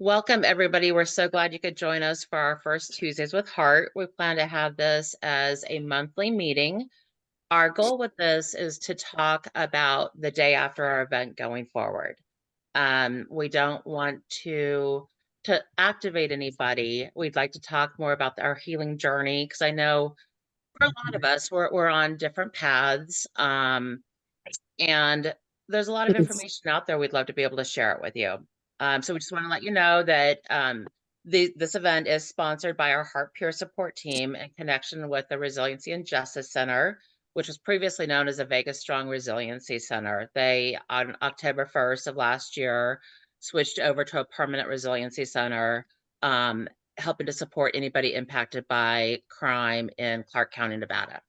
Welcome, everybody. We're so glad you could join us for our first Tuesdays with Heart. We plan to have this as a monthly meeting. Our goal with this is to talk about the day after our event going forward. We don't want to activate anybody. We'd like to talk more about our healing journey because I know for a lot of us, we're on different paths. And there's a lot of information out there. We'd love to be able to share it with you. So we just want to let you know that this event is sponsored by our Heart Peer Support Team in connection with the Resiliency and Justice Center, which was previously known as the Vegas Strong Resiliency Center. They, on October 1st of last year, switched over to a permanent resiliency center, helping to support anybody impacted by crime in Clark County, Nevada.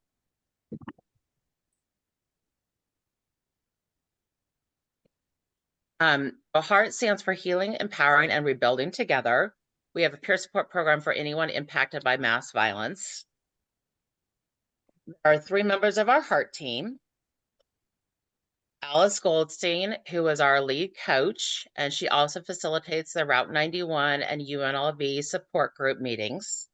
HEART stands for Healing, Empowering, and Rebuilding Together. We have a peer support program for anyone impacted by mass violence. There are 3 members of our HEART team. Alice Goldstein, who is our lead coach, and she also facilitates the Route 91 and UNLV support group meetings.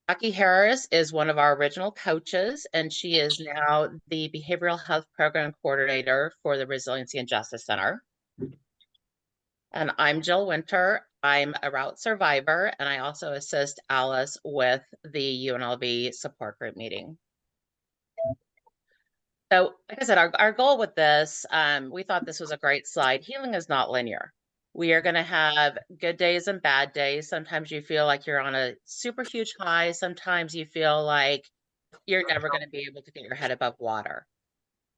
Jackie Harris is one of our original coaches, and she is now the Behavioral Health Program Coordinator for the Resiliency and Justice Center. And I'm Jill Winter. I'm a route survivor, and I also assist Alice with the UNLV support group meeting. So, like I said, our goal with this, we thought this was a great slide. Healing is not linear. We are going to have good days and bad days. Sometimes you feel like you're on a super huge high. Sometimes you feel like you're never going to be able to get your head above water.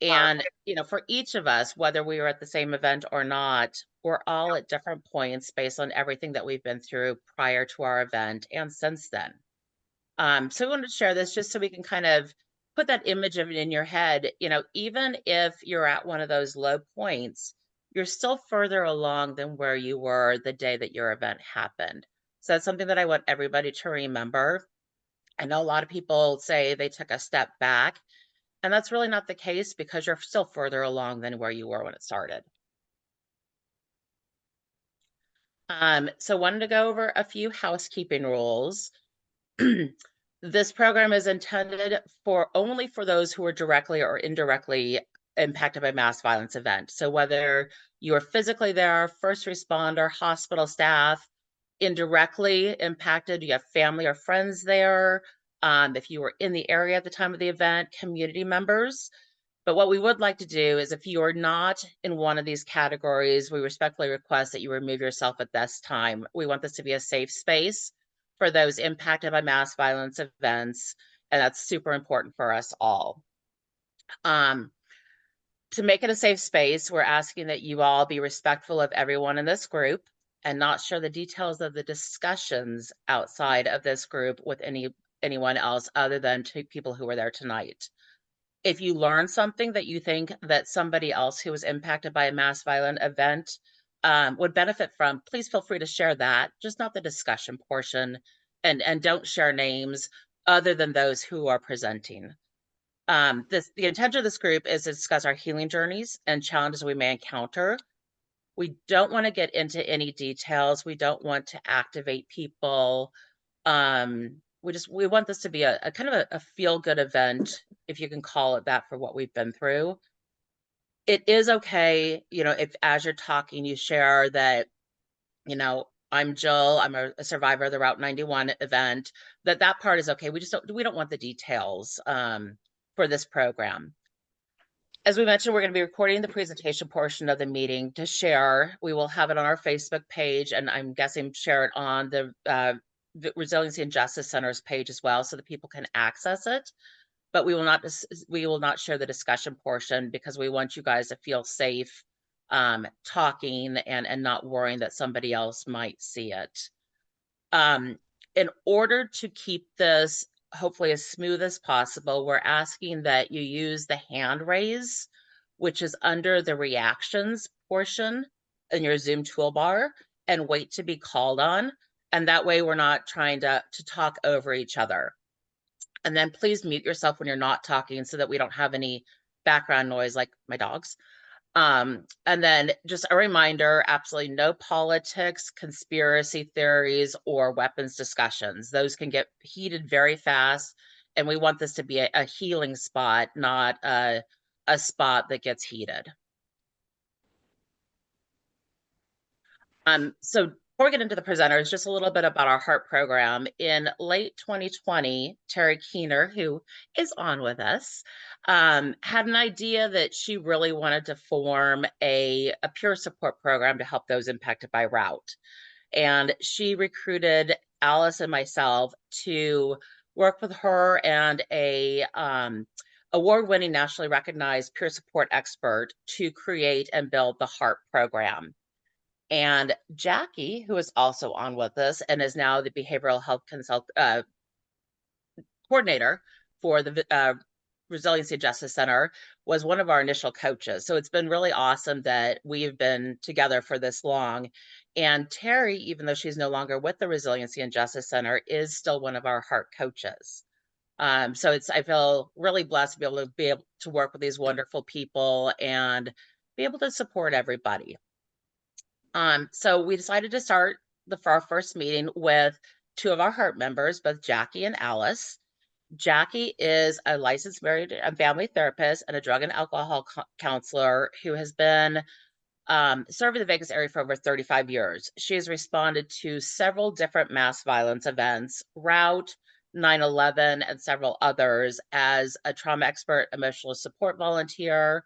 And, for each of us, whether we were at the same event or not, we're all at different points based on everything that we've been through prior to our event and since then. So we wanted to share this just so we can kind of put that image of it in your head. Even if you're at one of those low points, you're still further along than where you were the day that your event happened. So that's something that I want everybody to remember. I know a lot of people say they took a step back, and that's really not the case because you're still further along than where you were when it started. So wanted to go over a few housekeeping rules. This program is intended only for those who are directly or indirectly impacted by mass violence event. So whether you are physically there, first responder, hospital staff, indirectly impacted, you have family or friends there, if you were in the area at the time of the event, community members. But what we would like to do is if you are not in one of these categories, we respectfully request that you remove yourself at this time. We want this to be a safe space for those impacted by mass violence events, and that's super important for us all. To make it a safe space, we're asking that you all be respectful of everyone in this group and not share the details of the discussions outside of this group with anyone else other than 2 people who were there tonight. If you learn something that you think that somebody else who was impacted by a mass violent event would benefit from, please feel free to share that, just not the discussion portion, and don't share names other than those who are presenting. The intention of this group is to discuss our healing journeys and challenges we may encounter. We don't want to get into any details. We don't want to activate people. We want this to be a kind of a feel-good event, if you can call it that, for what we've been through. It is okay, if as you're talking, you share that, I'm Jill, I'm a survivor of the Route 91 event, that part is okay. We don't want the details for this program. As we mentioned, we're going to be recording the presentation portion of the meeting to share. We will have it on our Facebook page, and I'm guessing share it on the Resiliency and Justice Center's page as well, so that people can access it. But we will not share the discussion portion because we want you guys to feel safe talking and not worrying that somebody else might see it. In order to keep this hopefully as smooth as possible, we're asking that you use the hand raise, which is under the reactions portion in your Zoom toolbar, and wait to be called on. And that way we're not trying to talk over each other. And then please mute yourself when you're not talking so that we don't have any background noise like my dogs. And then just a reminder, absolutely no politics, conspiracy theories, or weapons discussions. Those can get heated very fast. And we want this to be a healing spot, not a spot that gets heated. So before we get into the presenters, just a little bit about our HEART program. In late 2020, Terry Keener, who is on with us, had an idea that she really wanted to form a peer support program to help those impacted by route. And she recruited Alice and myself to work with her and a award-winning, nationally recognized peer support expert to create and build the HEART program. And Jackie, who is also on with us and is now the behavioral health coordinator for the Resiliency Justice Center, was one of our initial coaches. So it's been really awesome that we've been together for this long. And Terry, even though she's no longer with the Resiliency and Justice Center, is still one of our HEART coaches. So I feel really blessed to be able to work with these wonderful people and be able to support everybody. So we decided to start our first meeting with two of our HEART members, both Jackie and Alice. Jackie is a licensed marriage and family therapist and a drug and alcohol counselor who has been serving the Vegas area for over 35 years. She has responded to several different mass violence events, Route, 9/11, and several others as a trauma expert, emotional support volunteer,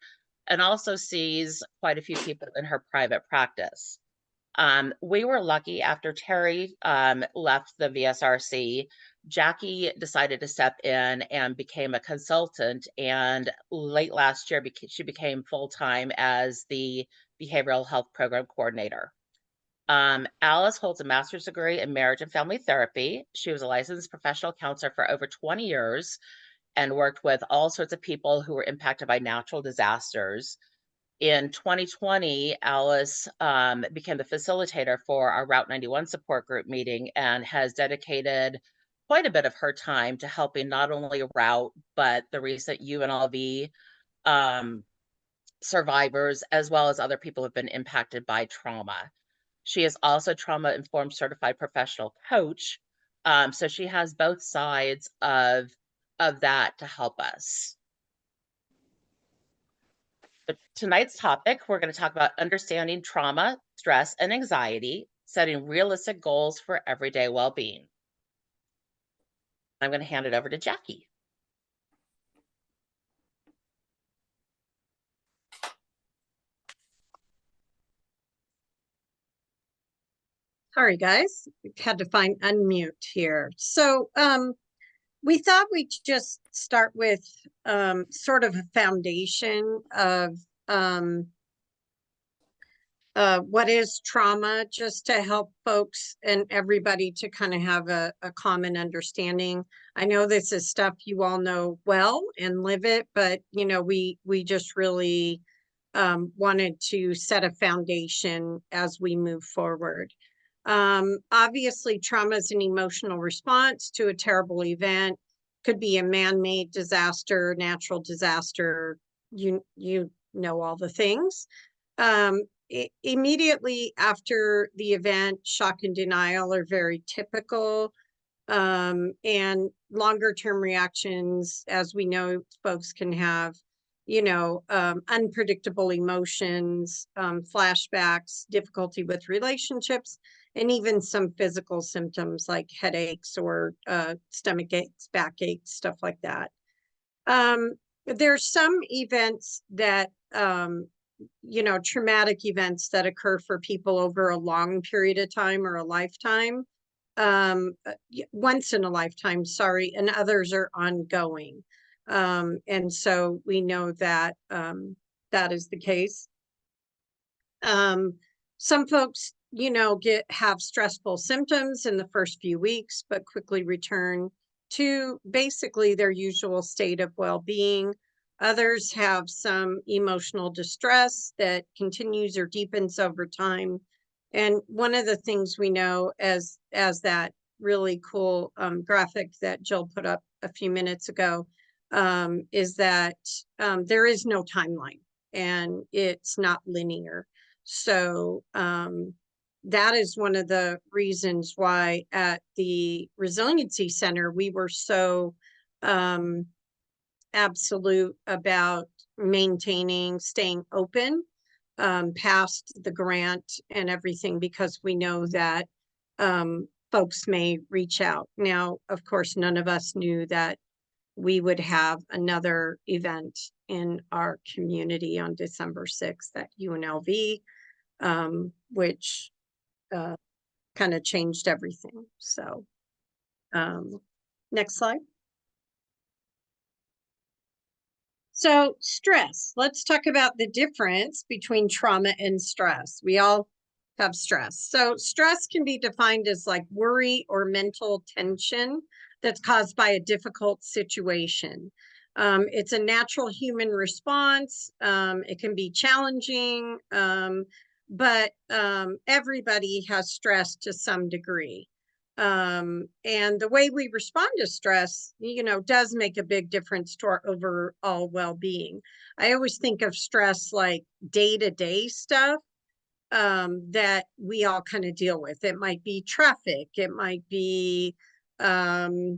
and also sees quite a few people in her private practice. We were lucky after Terry left the VSRC, Jackie decided to step in and became a consultant. And late last year, she became full-time as the behavioral health program coordinator. Alice holds a master's degree in marriage and family therapy. She was a licensed professional counselor for over 20 years and worked with all sorts of people who were impacted by natural disasters. In 2020, Alice became the facilitator for our Route 91 support group meeting and has dedicated quite a bit of her time to helping not only Route, but the recent UNLV survivors, as well as other people who have been impacted by trauma. She is also trauma-informed certified professional coach. So she has both sides of that to help us. But tonight's topic, we're going to talk about understanding trauma, stress, and anxiety, setting realistic goals for everyday well-being. I'm going to hand it over to Jackie. Sorry, guys, had to find unmute here. So we thought we'd just start with sort of a foundation of what is trauma, just to help folks and everybody to kind of have a common understanding. I know this is stuff you all know well and live it, but you know, we just really wanted to set a foundation as we move forward. Obviously, trauma is an emotional response to a terrible event. Could be a man-made disaster, natural disaster. You know all the things. Immediately after the event, shock and denial are very typical. And longer-term reactions, as we know, folks can have, you know, unpredictable emotions, flashbacks, difficulty with relationships, and even some physical symptoms like headaches or stomach aches, backaches, stuff like that. There's some events that, you know, traumatic events that occur for people over a long period of time or a lifetime, once in a lifetime, sorry, and others are ongoing. And so we know that that is the case. Some folks, you know, have stressful symptoms in the first few weeks, but quickly return to basically their usual state of well-being. Others have some emotional distress that continues or deepens over time. And one of the things we know, as that really cool graphic that Jill put up a few minutes ago, is that there is no timeline. and it's not linear. So that is one of the reasons why at the Resiliency Center, we were so absolute about maintaining, staying open past the grant and everything, because we know that folks may reach out. Now, of course, none of us knew that we would have another event in our community on December 6th at UNLV, which kind of changed everything. So next slide. So stress, let's talk about the difference between trauma and stress. We all have stress. So stress can be defined as like worry or mental tension that's caused by a difficult situation. It's a natural human response. It can be challenging, but everybody has stress to some degree. And the way we respond to stress, does make a big difference to our overall well-being. I always think of stress like day-to-day stuff that we all kind of deal with. It might be traffic, it might be boss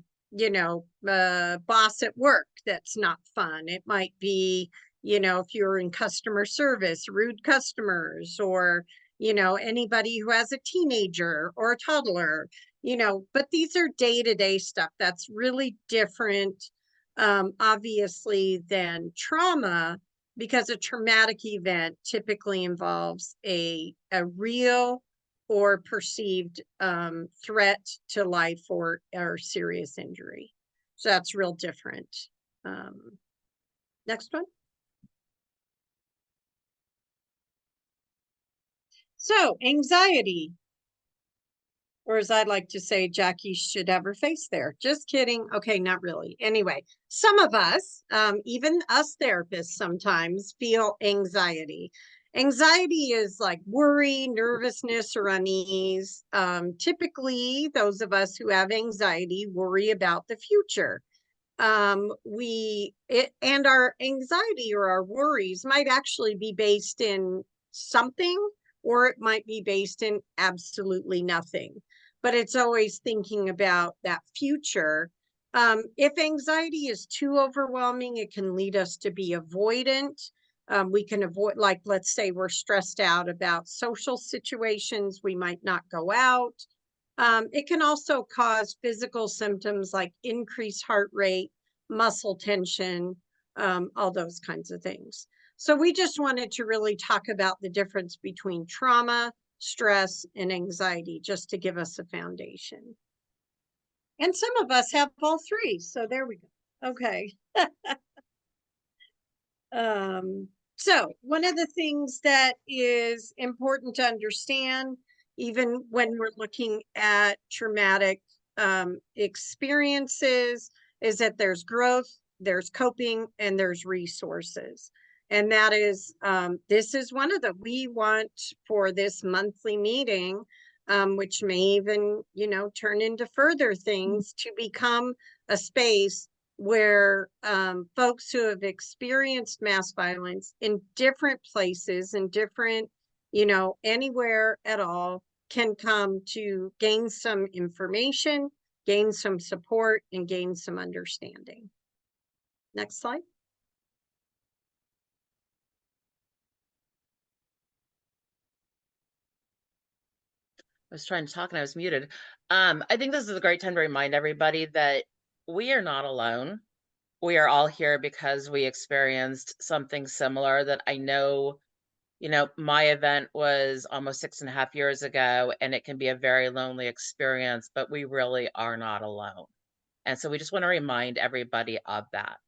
at work that's not fun. It might be, if you're in customer service, rude customers, or anybody who has a teenager or a toddler, but these are day-to-day stuff that's really different, obviously, than trauma, because a traumatic event typically involves a real or perceived threat to life or serious injury. So that's real different. Next one. So anxiety, or as I'd like to say, Jackie should have her face there. Just kidding. Okay, not really. Anyway, some of us, even us therapists sometimes, feel anxiety. Anxiety is like worry, nervousness, or unease. Typically, those of us who have anxiety worry about the future. And our anxiety or our worries might actually be based in something, or it might be based in absolutely nothing. But it's always thinking about that future. If anxiety is too overwhelming, it can lead us to be avoidant. We can avoid, like, let's say we're stressed out about social situations, we might not go out. It can also cause physical symptoms like increased heart rate, muscle tension, all those kinds of things. So we just wanted to really talk about the difference between trauma, stress, and anxiety, just to give us a foundation. And some of us have all three, so there we go. Okay. So one of the things that is important to understand, even when we're looking at traumatic experiences, is that there's growth, there's coping, and there's resources. And that is, this is one of the, we want for this monthly meeting, which may even, turn into further things, to become a space where folks who have experienced mass violence in different places, in different, anywhere at all, can come to gain some information, gain some support, and gain some understanding. Next slide. I was trying to talk and I was muted. I think this is a great time to remind everybody that we are not alone. We are all here because we experienced something similar. That I know, my event was almost 6.5 years ago, and it can be a very lonely experience, but we really are not alone. And so we just want to remind everybody of that.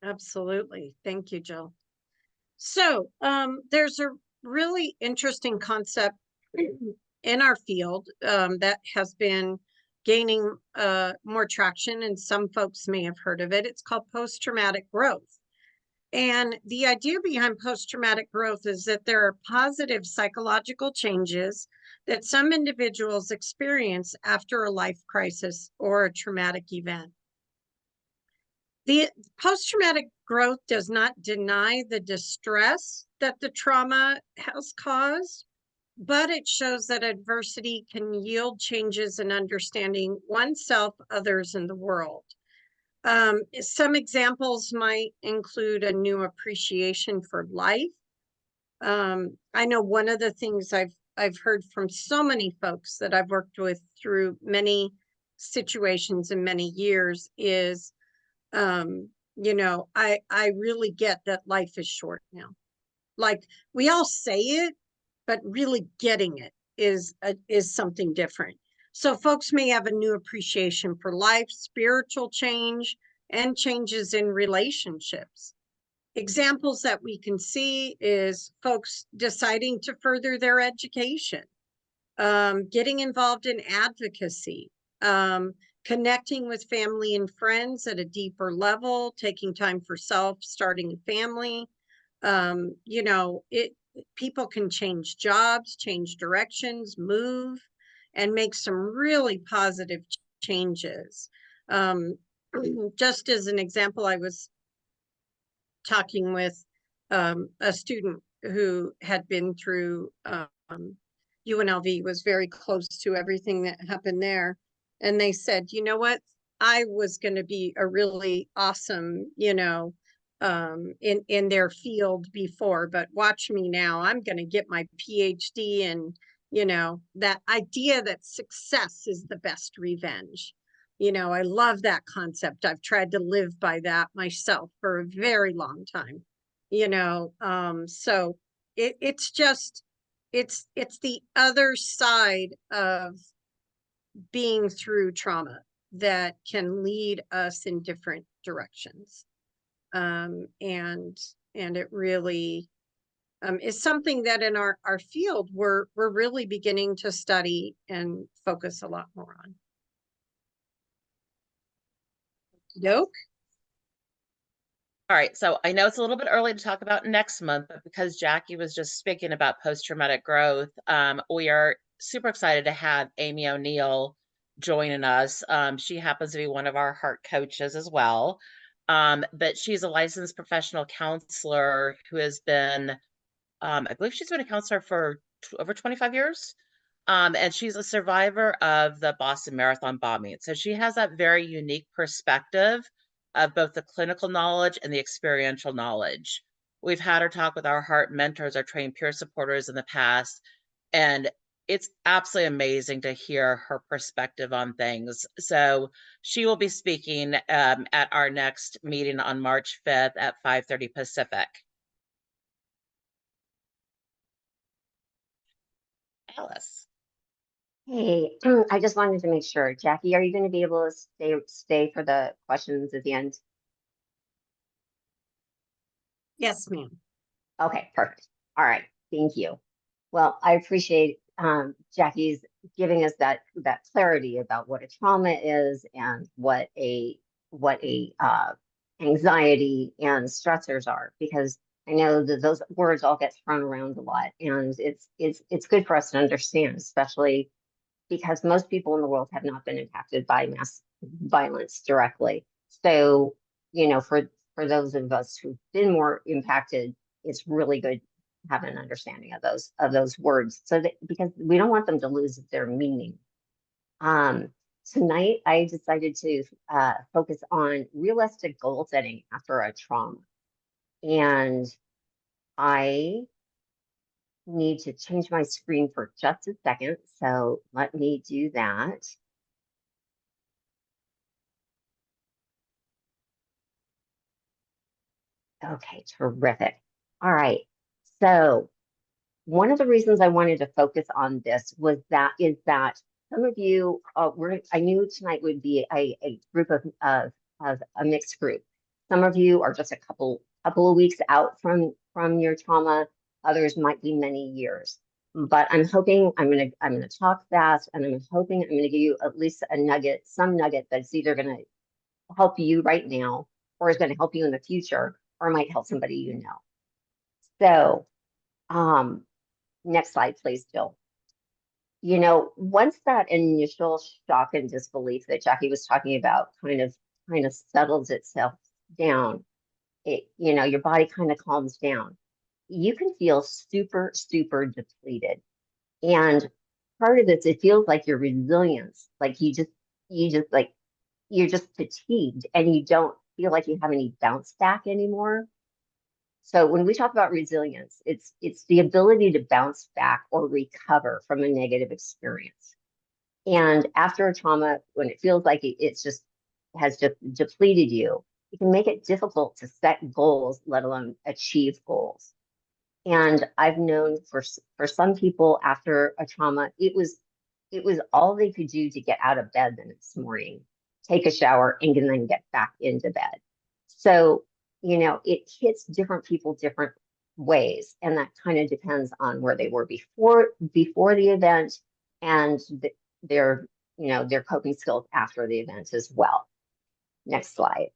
Absolutely. Thank you, Jill. So there's a really interesting concept in our field that has been gaining more traction, and some folks may have heard of it. It's called post-traumatic growth. And the idea behind post-traumatic growth is that there are positive psychological changes that some individuals experience after a life crisis or a traumatic event. The post-traumatic growth does not deny the distress that the trauma has caused, but it shows that adversity can yield changes in understanding oneself, others, and the world. Some examples might include a new appreciation for life. I know one of the things I've heard from so many folks that I've worked with through many situations and many years is, I really get that life is short now. Like, we all say it, but really getting it is something different. So folks may have a new appreciation for life, spiritual change, and changes in relationships. Examples that we can see is folks deciding to further their education, getting involved in advocacy, connecting with family and friends at a deeper level, taking time for self, starting a family. People can change jobs, change directions, move, and make some really positive changes. Just as an example, I was talking with a student who had been through UNLV, was very close to everything that happened there. And they said, you know what? I was going to be a really awesome, in their field before, but watch me now. I'm going to get my PhD. And, that idea that success is the best revenge. I love that concept. I've tried to live by that myself for a very long time, so it's just, it's the other side of being through trauma that can lead us in different directions. And it really is something that in our field we're really beginning to study and focus a lot more on. Nope. All right, so I know it's a little bit early to talk about next month, but because Jackie was just speaking about post-traumatic growth, we are super excited to have Amy O'Neill joining us. She happens to be one of our heart coaches as well, but she's a licensed professional counselor who has been, I believe she's been a counselor for over 25 years. And she's a survivor of the Boston Marathon bombing. So she has that very unique perspective of both the clinical knowledge and the experiential knowledge. We've had her talk with our heart mentors, our trained peer supporters in the past, and it's absolutely amazing to hear her perspective on things. So she will be speaking at our next meeting on March 5th at 5:30 Pacific. Alice. Hey, I just wanted to make sure, Jackie, are you going to be able to stay for the questions at the end? Yes, ma'am. Okay, perfect. All right, thank you. Well, I appreciate Jackie's giving us that clarity about what a trauma is and what a anxiety and stressors are, because I know that those words all get thrown around a lot, and it's good for us to understand, especially because most people in the world have not been impacted by mass violence directly. So, for those of us who've been more impacted, it's really good to have an understanding of those words, so that, because we don't want them to lose their meaning. Tonight, I decided to focus on realistic goal setting after a trauma, and I need to change my screen for just a second. So let me do that. Okay, terrific. All right. So one of the reasons I wanted to focus on this is that some of you I knew tonight would be a group of a mixed group. Some of you are just a couple of weeks out from your trauma. Others might be many years. But I'm hoping I'm gonna talk fast, and I'm hoping I'm gonna give you at least some nugget that's either gonna help you right now, or is gonna help you in the future, or might help somebody you know. So, next slide, please, Jill. Once that initial shock and disbelief that Jackie was talking about kind of settles itself down, your body kind of calms down. You can feel super, super depleted. And part of this, it feels like your resilience, like you're just fatigued and you don't feel like you have any bounce back anymore. So when we talk about resilience, it's the ability to bounce back or recover from a negative experience. And after a trauma, when it feels like it's just has just depleted you, it can make it difficult to set goals, let alone achieve goals. And I've known for some people after a trauma, it was all they could do to get out of bed the next morning, take a shower, and then get back into bed. So, it hits different people different ways, and that kind of depends on where they were before the event and their their coping skills after the event as well. Next slide.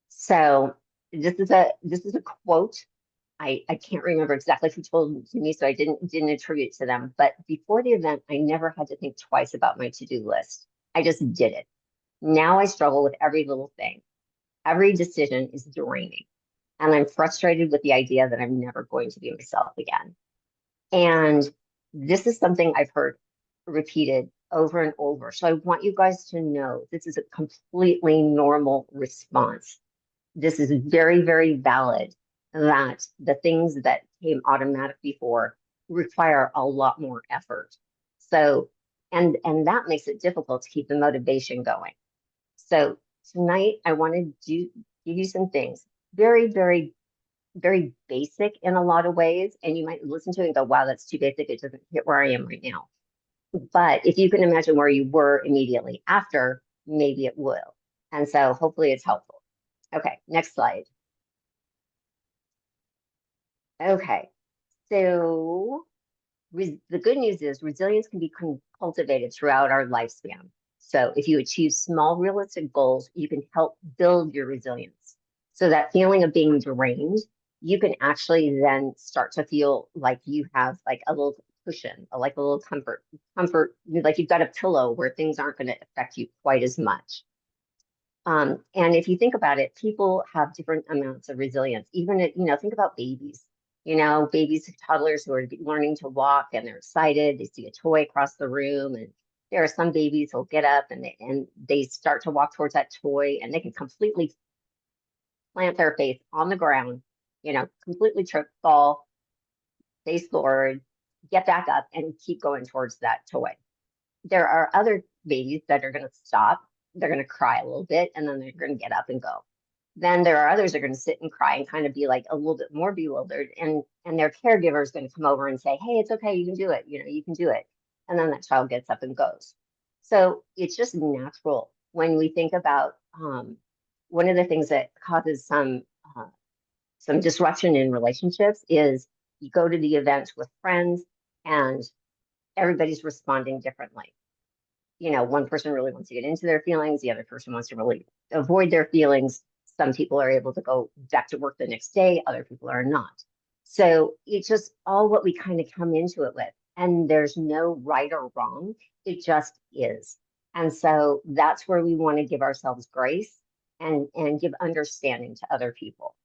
So this is a quote. I can't remember exactly who told it to me, so I didn't attribute it to them. But before the event, I never had to think twice about my to-do list. I just did it. Now I struggle with every little thing. Every decision is draining. And I'm frustrated with the idea that I'm never going to be myself again. And this is something I've heard repeated over and over. So I want you guys to know this is a completely normal response. This is very, very valid, that the things that came automatic before require a lot more effort. So, and that makes it difficult to keep the motivation going. So tonight I want to give you some things, very, very, very basic in a lot of ways. And you might listen to it and go, wow, that's too basic. It doesn't hit where I am right now. But if you can imagine where you were immediately after, maybe it will. And so hopefully it's helpful. Okay, next slide. Okay, so the good news is resilience can be cultivated throughout our lifespan. So if you achieve small realistic goals, you can help build your resilience. So that feeling of being drained, you can actually then start to feel like you have like a little cushion, or like a little comfort, like you've got a pillow where things aren't going to affect you quite as much. And if you think about it, people have different amounts of resilience. Even, think about babies. Babies, toddlers who are learning to walk and they're excited. They see a toy across the room, and there are some babies who'll get up and they start to walk towards that toy, and they can completely plant their face on the ground, completely trip, fall, face forward, get back up, and keep going towards that toy. There are other babies that are going to stop. They're going to cry a little bit, and then they're going to get up and go. Then there are others that are going to sit and cry and kind of be like a little bit more bewildered, and their caregiver is going to come over and say, hey, it's okay, you can do it, you can do it. And then that child gets up and goes. So it's just natural when we think about one of the things that causes some disruption in relationships is you go to the event with friends and everybody's responding differently. One person really wants to get into their feelings, the other person wants to really avoid their feelings. Some people are able to go back to work the next day, other people are not. So it's just all what we kind of come into it with. And there's no right or wrong, it just is. And so that's where we want to give ourselves grace and give understanding to other people.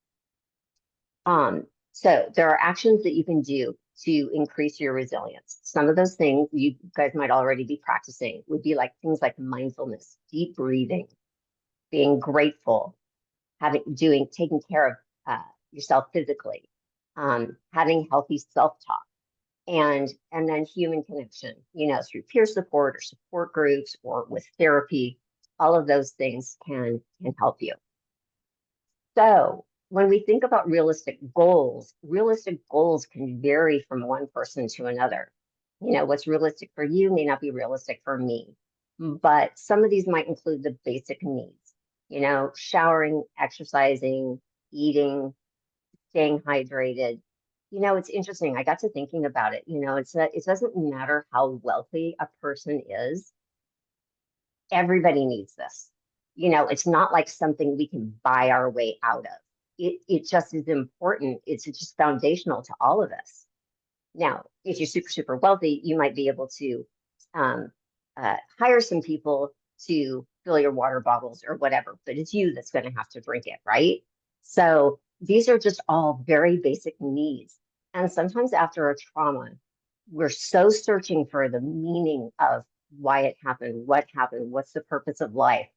So there are actions that you can do to increase your resilience. Some of those things you guys might already be practicing would be like things like mindfulness, deep breathing, being grateful, taking care of yourself physically, having healthy self-talk, and then human connection, through peer support or support groups or with therapy. All of those things can help you. So when we think about realistic goals can vary from one person to another. What's realistic for you may not be realistic for me, but some of these might include the basic needs, showering, exercising, eating, staying hydrated. It's interesting. I got to thinking about it. It doesn't matter how wealthy a person is. Everybody needs this. It's not like something we can buy our way out of. It just is important. It's just foundational to all of us. Now, if you're super, super wealthy, you might be able to hire some people to fill your water bottles or whatever, but it's you that's going to have to drink it, right? So these are just all very basic needs. And sometimes after a trauma, we're so searching for the meaning of why it happened, what's the purpose of life,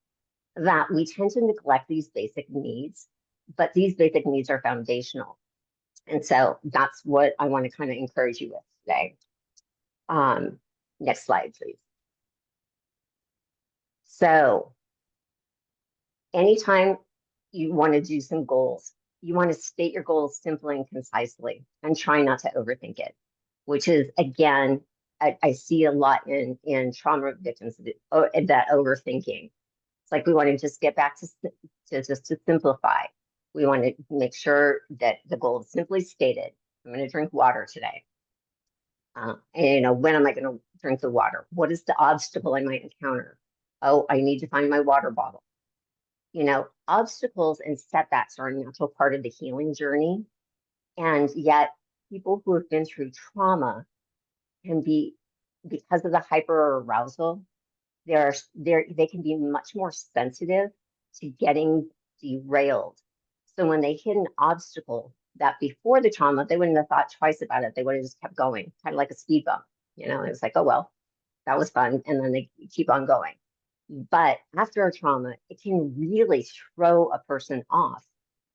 that we tend to neglect these basic needs, but these basic needs are foundational. And so that's what I want to kind of encourage you with today. Next slide, please. So anytime you want to do some goals, you want to state your goals simply and concisely and try not to overthink it, which is, again, I see a lot in trauma victims, that overthinking. It's like we want to just get back to simplify. We want to make sure that the goal is simply stated. I'm going to drink water today. And, you know, when am I going to drink the water? What is the obstacle I might encounter? Oh, I need to find my water bottle. You know, obstacles and setbacks are a natural part of the healing journey. And yet people who have been through trauma can be, because of the hyper arousal, they can be much more sensitive to getting derailed. So when they hit an obstacle that before the trauma, they wouldn't have thought twice about it. They would have just kept going, kind of like a speed bump. You know, it's like, oh, well, that was fun. And then they keep on going. But after a trauma, it can really throw a person off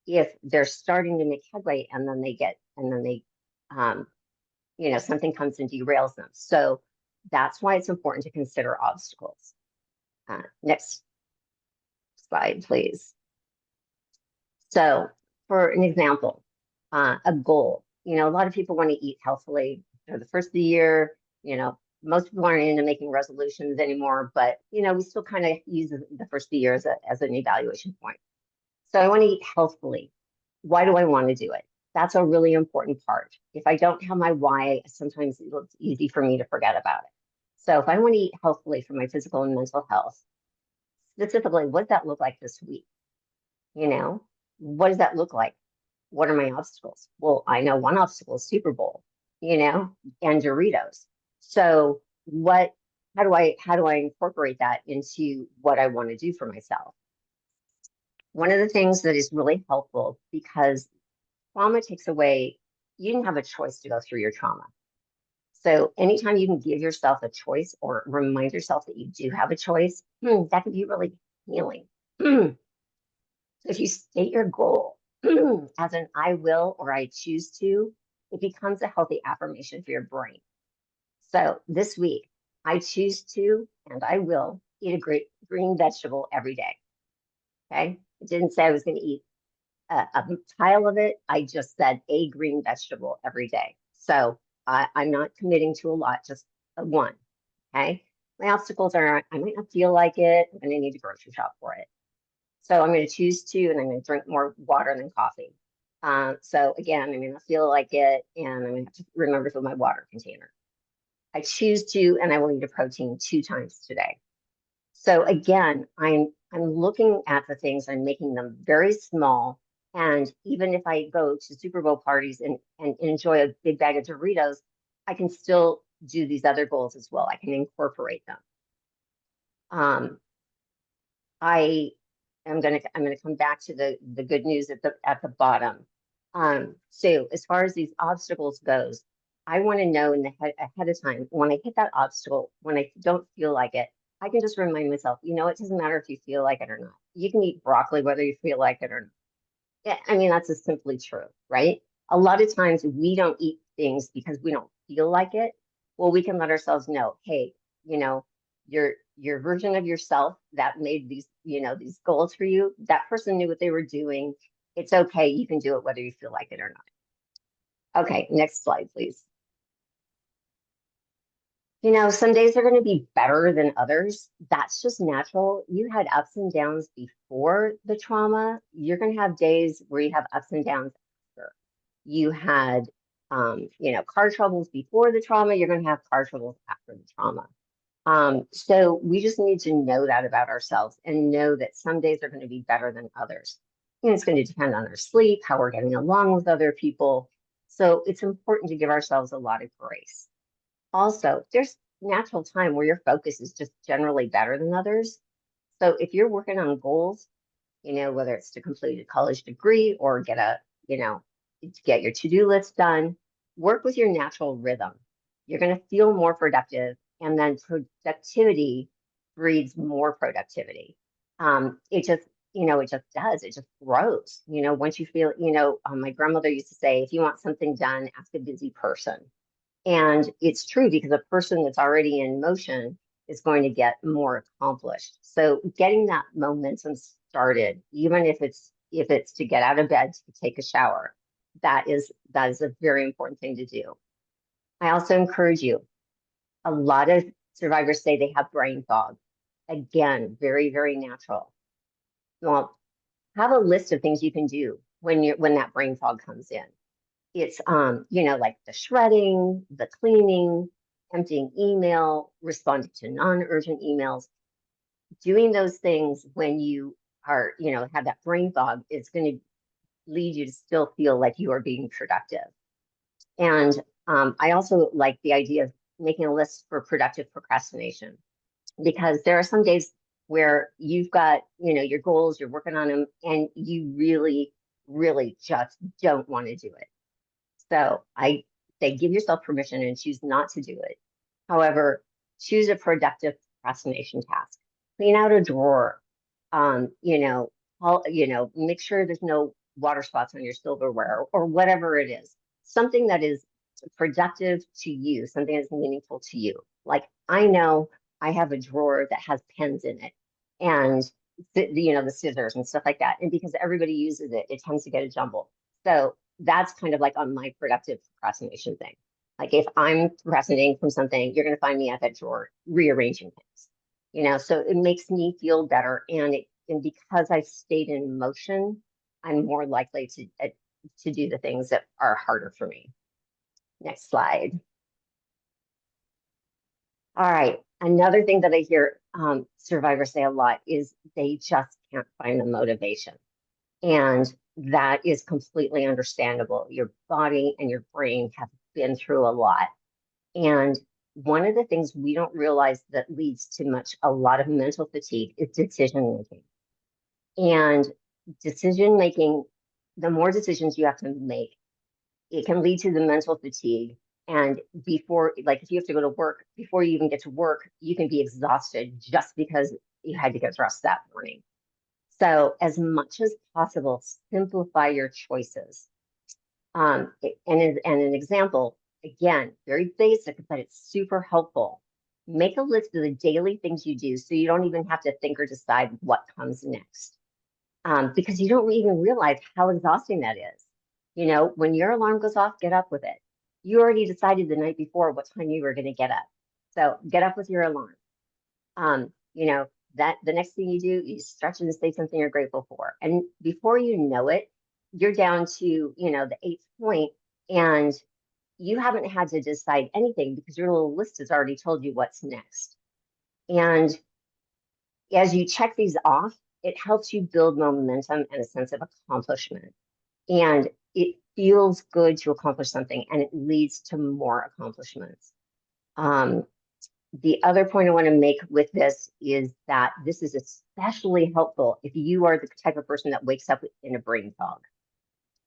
if they're starting to make headway and then you know, something comes and derails them. So that's why it's important to consider obstacles. Next slide, please. So for an example, a goal, you know, a lot of people want to eat healthily for the first of the year. You know, most people aren't into making resolutions anymore, but, you know, we still kind of use the first of the year as an evaluation point. So I want to eat healthfully. Why do I want to do it? That's a really important part. If I don't have my why, sometimes it's easy for me to forget about it. So if I want to eat healthfully for my physical and mental health, specifically, what does that look like this week? You know, what does that look like? What are my obstacles? Well, I know one obstacle is Super Bowl, you know, and Doritos. So how do I incorporate that into what I want to do for myself? One of the things that is really helpful, because trauma takes away, you didn't have a choice to go through your trauma. So anytime you can give yourself a choice or remind yourself that you do have a choice, that can be really healing. So if you state your goal as an I will or I choose to, it becomes a healthy affirmation for your brain. So this week, I choose to and I will eat a great green vegetable every day. Okay. It didn't say I was going to eat a pile of it. I just said a green vegetable every day. So I'm not committing to a lot, just one. Okay. My obstacles are I might not feel like it. I'm going to need to grocery shop for it. So I'm going to choose to, and I'm going to drink more water than coffee. So again, I'm going to feel like it, and I'm going to have to remember to fill my water container. I choose to, and I will eat a protein 2 times today. So again, I'm looking at the things, I'm making them very small. And even if I go to Super Bowl parties and enjoy a big bag of Doritos, I can still do these other goals as well. I can incorporate them. I am going to come back to the good news at the bottom. So as far as these obstacles goes, I want to know ahead of time, when I hit that obstacle, when I don't feel like it, I can just remind myself, you know, it doesn't matter if you feel like it or not. You can eat broccoli whether you feel like it or not. Yeah, I mean, that's just simply true, right? A lot of times we don't eat things because we don't feel like it. Well, we can let ourselves know, hey, you know, your version of yourself that made these, you know, these goals for you, that person knew what they were doing. It's okay. You can do it whether you feel like it or not. Okay, next slide, please. You know, some days are going to be better than others. That's just natural. You had ups and downs before the trauma. You're going to have days where you have ups and downs after. You had, you know, car troubles before the trauma. You're going to have car troubles after the trauma. So we just need to know that about ourselves and know that some days are going to be better than others. And it's going to depend on our sleep, how we're getting along with other people. So it's important to give ourselves a lot of grace. Also, there's natural time where your focus is just generally better than others. So if you're working on goals, whether it's to complete a college degree or get your to-do list done, work with your natural rhythm. You're going to feel more productive, and then productivity breeds more productivity. It just does. It just grows. Once you feel, my grandmother used to say, if you want something done, ask a busy person. And it's true, because a person that's already in motion is going to get more accomplished. So getting that momentum started, even if it's to get out of bed to take a shower, that is a very important thing to do. I also encourage you. A lot of survivors say they have brain fog. Again, very, very natural. Well, have a list of things you can do when that brain fog comes in. It's like the shredding, the cleaning, emptying email, responding to non-urgent emails. Doing those things when you are, have that brain fog is going to lead you to still feel like you are being productive. And I also like the idea of making a list for productive procrastination, because there are some days where you've got, your goals, you're working on them, and you really, really just don't want to do it. So I say give yourself permission and choose not to do it. However, choose a productive procrastination task. Clean out a drawer. Make sure there's no water spots on your silverware, or whatever it is. Something that is productive to you, something that's meaningful to you. Like, I know I have a drawer that has pens in it, and the scissors and stuff like that. And because everybody uses it, it tends to get a jumble. So that's kind of like on my productive procrastination thing. Like, if I'm procrastinating from something, you're going to find me at that drawer rearranging things. So it makes me feel better, and because I stayed in motion, I'm more likely to do the things that are harder for me. Next slide. All right. Another thing that I hear survivors say a lot is they just can't find the motivation. And that is completely understandable. Your body and your brain have been through a lot. And one of the things we don't realize that leads to a lot of mental fatigue is decision making. And decision making, the more decisions you have to make, it can lead to the mental fatigue. And if you have to go to work, before you even get to work, you can be exhausted just because you had to get dressed that morning. So as much as possible, simplify your choices. And an example, again, very basic, but it's super helpful. Make a list of the daily things you do so you don't even have to think or decide what comes next. Because you don't even realize how exhausting that is. When your alarm goes off, get up with it. You already decided the night before what time you were going to get up. So get up with your alarm. That the next thing you do, you stretch and say something you're grateful for. And before you know it, you're down to, the 8th point, and you haven't had to decide anything because your little list has already told you what's next. And as you check these off, it helps you build momentum and a sense of accomplishment. And it feels good to accomplish something, and it leads to more accomplishments. The other point I want to make with this is that this is especially helpful if you are the type of person that wakes up in a brain fog.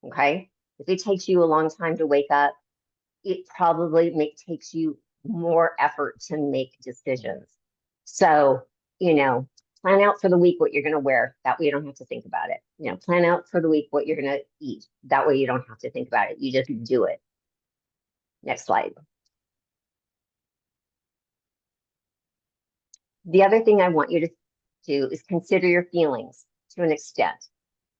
Okay? If it takes you a long time to wake up, it probably takes you more effort to make decisions. So, plan out for the week what you're going to wear. That way you don't have to think about it. Plan out for the week what you're going to eat. That way you don't have to think about it. You just do it. Next slide. The other thing I want you to do is consider your feelings to an extent.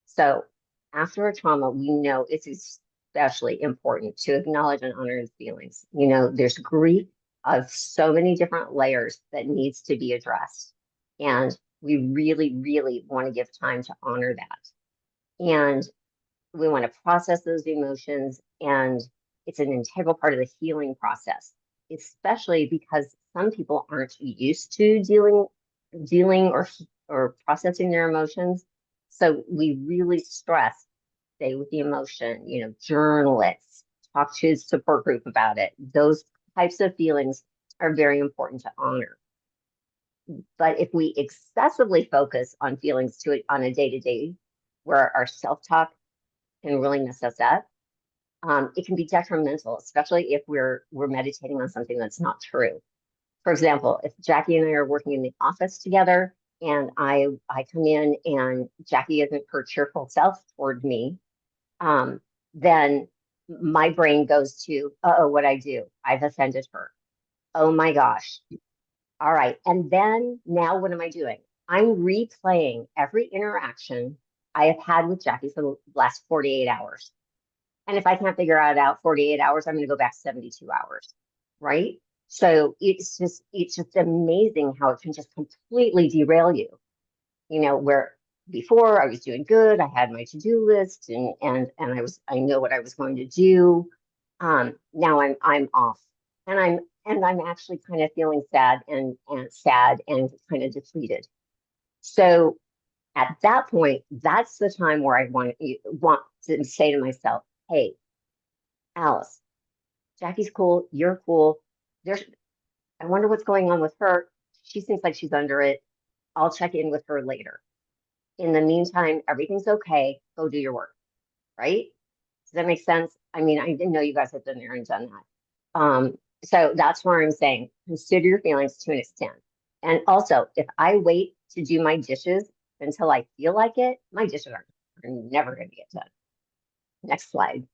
So after a trauma, we know it's especially important to acknowledge and honor his feelings. There's grief of so many different layers that needs to be addressed. And we really, really want to give time to honor that. And we want to process those emotions. And it's an integral part of the healing process, especially because some people aren't used to dealing or processing their emotions. So we really stress, stay with the emotion, journal it, talk to a support group about it. Those types of feelings are very important to honor. but if we excessively focus on feelings to it on a day-to-day, where our self-talk can really mess us up, it can be detrimental, especially if we're meditating on something that's not true. For example, if Jackie and I are working in the office together and I come in and Jackie isn't her cheerful self toward me, then my brain goes to, uh-oh, what I do? I've offended her. Oh my gosh. All right. And then now what am I doing? I'm replaying every interaction I have had with Jackie for the last 48 hours. And if I can't figure it out 48 hours, I'm going to go back 72 hours. Right. So it's just amazing how it can just completely derail you. You know, where before I was doing good, I had my to-do list and I know what I was going to do. Now I'm off and I'm actually kind of feeling sad and kind of depleted. So at that point, that's the time where I want to say to myself, hey, Alice, Jackie's cool, you're cool. I wonder what's going on with her. She seems like she's under it. I'll check in with her later. In the meantime, everything's okay. Go do your work, right? Does that make sense? I mean, I didn't know you guys had been there and done that. So that's where I'm saying, consider your feelings to an extent. And also, if I wait to do my dishes until I feel like it, my dishes are never going to get done. Next slide.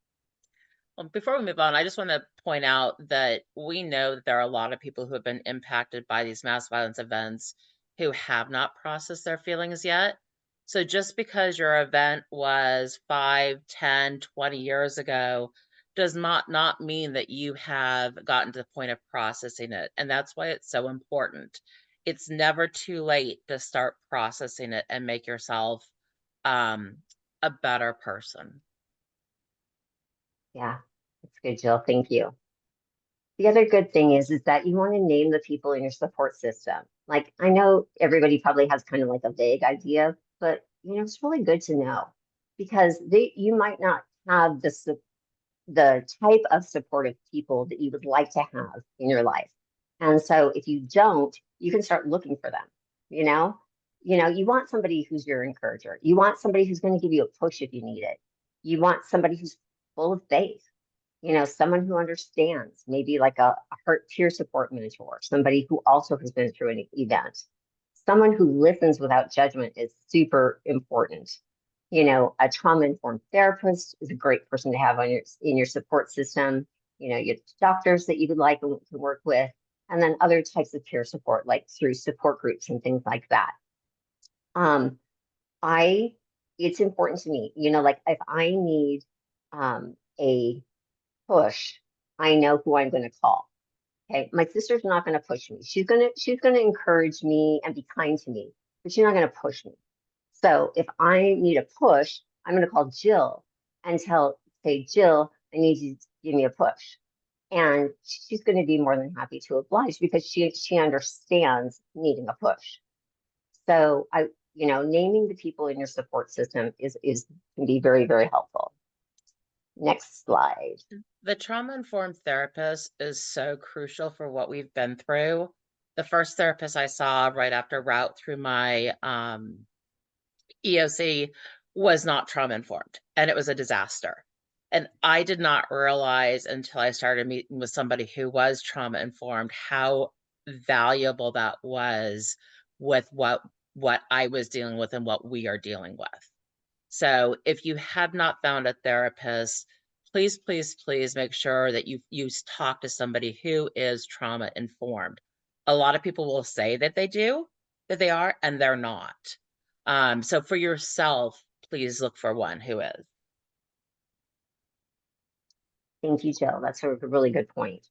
Well, before we move on, I just want to point out that we know that there are a lot of people who have been impacted by these mass violence events who have not processed their feelings yet. So just because your event was 5, 10, 20 years ago does not mean that you have gotten to the point of processing it. And that's why it's so important. It's never too late to start processing it and make yourself a better person. Yeah, that's good, Jill. Thank you. The other good thing is that you want to name the people in your support system. Like, I know everybody probably has kind of like a vague idea, but you know, it's really good to know because you might not have the type of supportive people that you would like to have in your life. And so if you don't, you can start looking for them, you know? You want somebody who's your encourager. You want somebody who's going to give you a push if you need it. You want somebody who's full of faith, someone who understands, maybe like a peer support mentor, somebody who also has been through an event. Someone who listens without judgment is super important. A trauma-informed therapist is a great person to have in your support system. You have doctors that you would like to work with, and then other types of peer support, like through support groups and things like that. It's important to me, like if I need a push, I know who I'm going to call. Okay, my sister's not going to push me. She's going to encourage me and be kind to me, but she's not going to push me. So if I need a push, I'm going to call Jill and say, Jill, I need you to give me a push. And she's going to be more than happy to oblige because she understands needing a push. So naming the people in your support system can be very, very helpful. Next slide. The trauma-informed therapist is so crucial for what we've been through. The first therapist I saw right after route through my EOC was not trauma-informed, and it was a disaster. And I did not realize until I started meeting with somebody who was trauma-informed how valuable that was with what I was dealing with and what we are dealing with. So if you have not found a therapist, please, please, please make sure that you talk to somebody who is trauma informed. A lot of people will say that they are, and they're not. So for yourself, please look for one who is. Thank you, Jill. That's a really good point.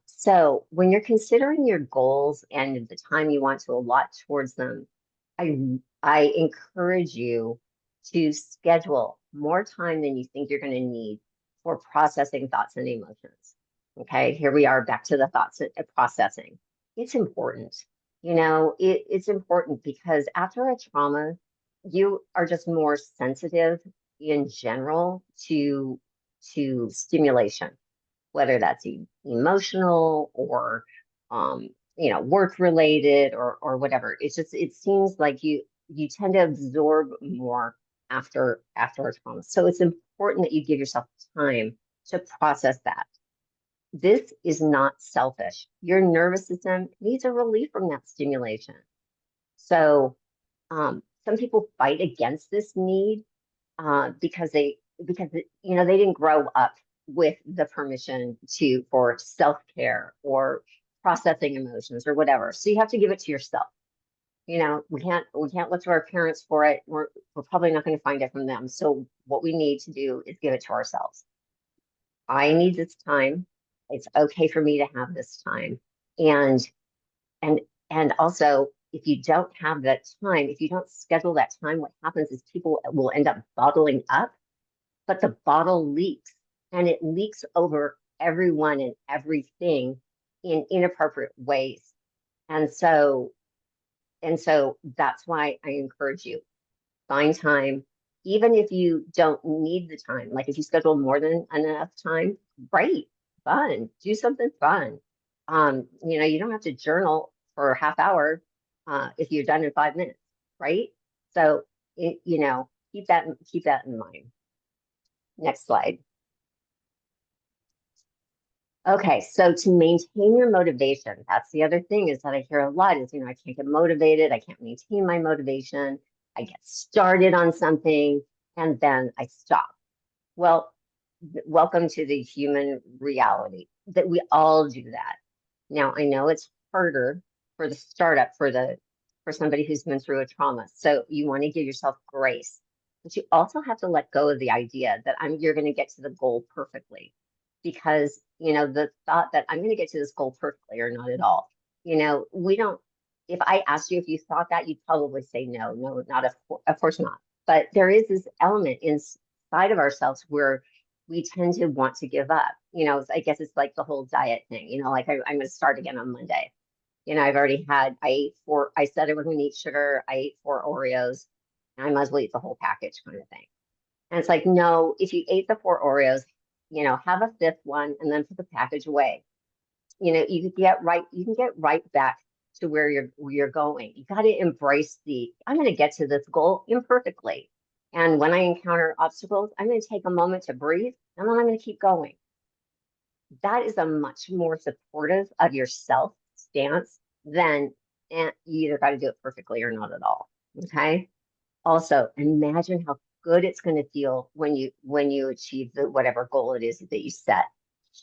So when you're considering your goals and the time you want to allot towards them, I encourage you to schedule more time than you think you're going to need for processing thoughts and emotions. Okay, here we are back to the thoughts and processing. It's important. It's important because after a trauma, you are just more sensitive in general to stimulation, whether that's emotional or work related or whatever. It's just, it seems like you tend to absorb more after a trauma. So it's important that you give yourself time to process that. This is not selfish. Your nervous system needs a relief from that stimulation. So some people fight against this need because they didn't grow up with the permission for self-care or processing emotions or whatever. So you have to give it to yourself. We can't look to our parents for it. We're probably not going to find it from them. So what we need to do is give it to ourselves. I need this time. It's okay for me to have this time. And and and also, if you don't have that time, if you don't schedule that time, what happens is people will end up bottling up, but the bottle leaks, and it leaks over everyone and everything in inappropriate ways. And so that's why I encourage you, find time, even if you don't need the time. Like if you schedule more than enough time, great, fun, do something fun. You don't have to journal for a half hour if you're done in 5 minutes, right? So keep that in mind. Next slide. Okay, so to maintain your motivation, that's the other thing is that I hear a lot is, I can't get motivated, I can't maintain my motivation, I get started on something and then I stop. Well, welcome to the human reality that we all do that. Now, I know it's harder for the startup, for somebody who's been through a trauma. So you want to give yourself grace, but you also have to let go of the idea that you're going to get to the goal perfectly, because the thought that I'm going to get to this goal perfectly or not at all. We don't. If I asked you if you thought that, you'd probably say no, not of course not. But there is this element inside of ourselves where we tend to want to give up. I guess it's like the whole diet thing, like I'm going to start again on Monday. I said I wasn't going to eat sugar. I ate 4 Oreos. And I might as well eat the whole package kind of thing. And it's like, no, if you ate the 4 Oreos, have a fifth one and then put the package away. You can get right back to where you're going. You got to embrace I'm going to get to this goal imperfectly. And when I encounter obstacles, I'm going to take a moment to breathe and then I'm going to keep going. That is a much more supportive of yourself stance than you either got to do it perfectly or not at all. Okay. Also, imagine how good it's going to feel when you achieve whatever goal it is that you set.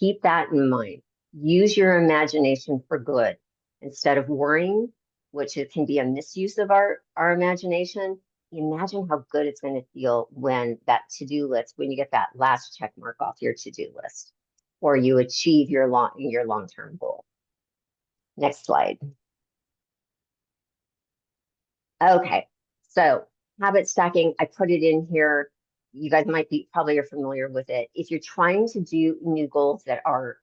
Keep that in mind. Use your imagination for good instead of worrying, which it can be a misuse of our imagination. Imagine how good it's going to feel when you get that last check mark off your to-do list, or you achieve your long-term goal. Next slide. Okay, so habit stacking, I put it in here. You guys probably are familiar with it. If you're trying to do new goals that are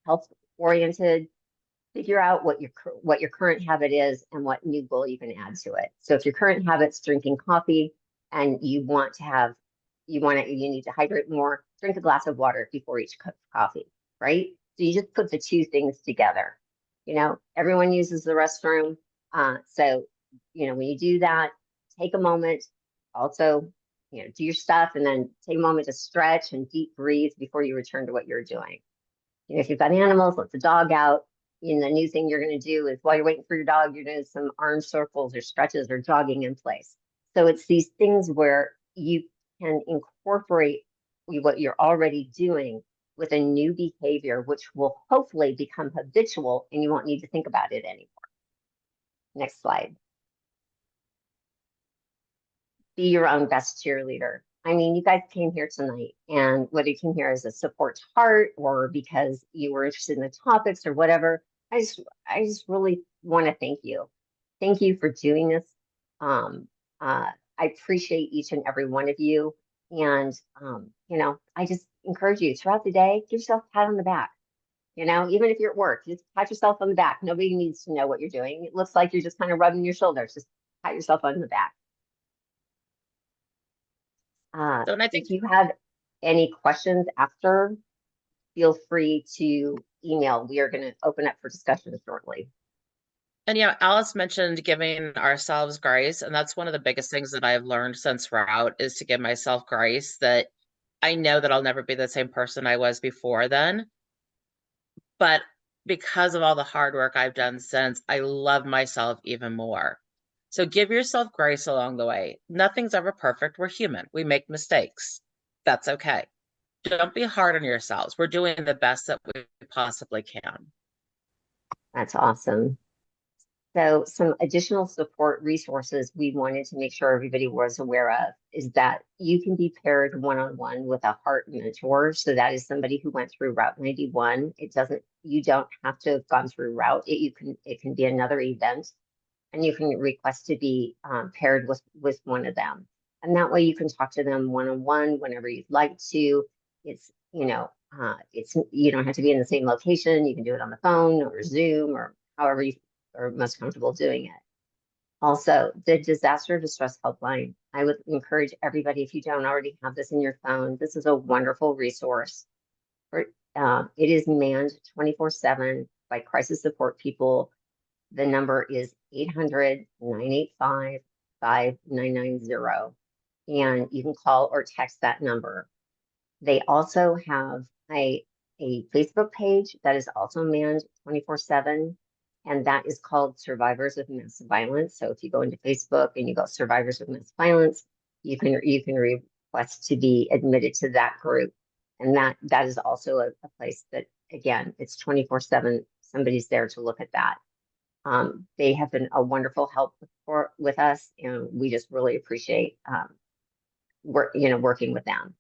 health oriented, figure out what your current habit is and what new goal you can add to it. So if your current habit's drinking coffee and you need to hydrate more, drink a glass of water before each cup of coffee, right? So you just put the two things together. Everyone uses the restroom. So when you do that, take a moment, also, do your stuff and then take a moment to stretch and deep breathe before you return to what you're doing. If you've got animals, let the dog out. The new thing you're going to do is while you're waiting for your dog, you're doing some arm circles or stretches or jogging in place. So it's these things where you can incorporate what you're already doing with a new behavior, which will hopefully become habitual and you won't need to think about it anymore. Next slide. Be your own best cheerleader. I mean, you guys came here tonight, and whether you came here as a support to heart or because you were interested in the topics or whatever, I just really want to thank you. Thank you for doing this. I appreciate each and every one of you. And, I just encourage you throughout the day, give yourself a pat on the back. Even if you're at work, just pat yourself on the back. Nobody needs to know what you're doing. It looks like you're just kind of rubbing your shoulders. Just pat yourself on the back. If you have any questions after, feel free to email. We are going to open up for discussion shortly. And yeah, Alice mentioned giving ourselves grace, and that's one of the biggest things that I've learned since route is to give myself grace, that I know that I'll never be the same person I was before then, but because of all the hard work I've done since, I love myself even more. So give yourself grace along the way. Nothing's ever perfect. We're human. We make mistakes. That's okay. Don't be hard on yourselves. We're doing the best that we possibly can. That's awesome. So some additional support resources we wanted to make sure everybody was aware of is that you can be paired one-on-one with a heart mentor. So that is somebody who went through Route 91. You don't have to have gone through Route. It can be another event, and you can request to be paired with one of them. And that way you can talk to them one-on-one whenever you'd like to. It's, you don't have to be in the same location. You can do it on the phone or Zoom or however you are most comfortable doing it. Also, the disaster distress helpline. I would encourage everybody, if you don't already have this in your phone, this is a wonderful resource. It is manned 24/7 by crisis support people. The number is 800-985-5990, and you can call or text that number. They also have a Facebook page that is also manned 24/7, and that is called Survivors of Mass Violence. So if you go into Facebook and you go Survivors of Mass Violence, you can request to be admitted to that group. And that is also a place that, again, it's 24/7. Somebody's there to look at that. They have been a wonderful help with us, and we just really appreciate working with them.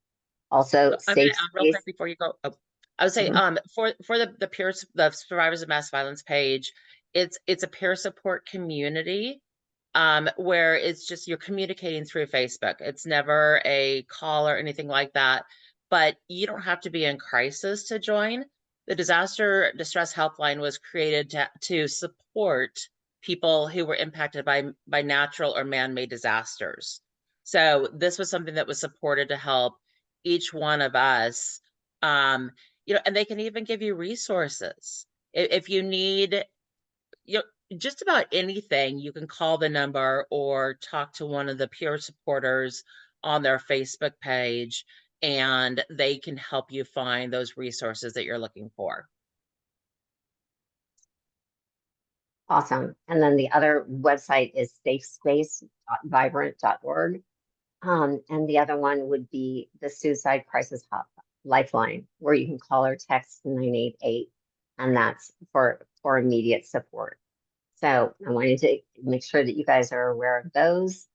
Also, So I'm going safe to add real space. quick before you go. Oh, I would say, Mhm. for the peers, the Survivors of Mass Violence page, it's a peer support community, where it's just you're communicating through Facebook. It's never a call or anything like that, but you don't have to be in crisis to join. The disaster distress helpline was created to support people who were impacted by natural or man-made disasters. So this was something that was supported to help each one of us. And they can even give you resources if you need, you know, just about anything. You can call the number or talk to one of the peer supporters on their Facebook page, and they can help you find those resources that you're looking for. Awesome. And then the other website is safespace.vibrant.org. And the other one would be the Suicide Crisis Lifeline, where you can call or text 988, and that's for immediate support. So I wanted to make sure that you guys are aware of those.